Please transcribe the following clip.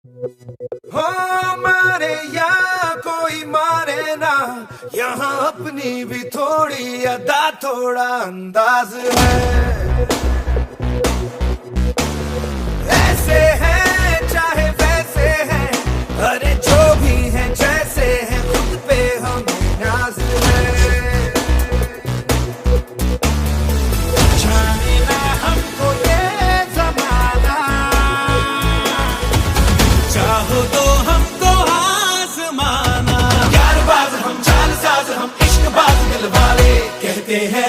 हो मारे या कोई मारे ना, यहाँ अपनी भी थोड़ी अदा थोड़ा अंदाज है। ऐसे हैं चाहे वैसे हैं, अरे जो भी हैं जैसे हैं, खुद पे हमें नाज है। जाने ना हमको ये जमाना, चाहो तो हमको आजमाना। यार बाज हम, चाल साज हम, इश्क बाज दिल वाले, कहते हैं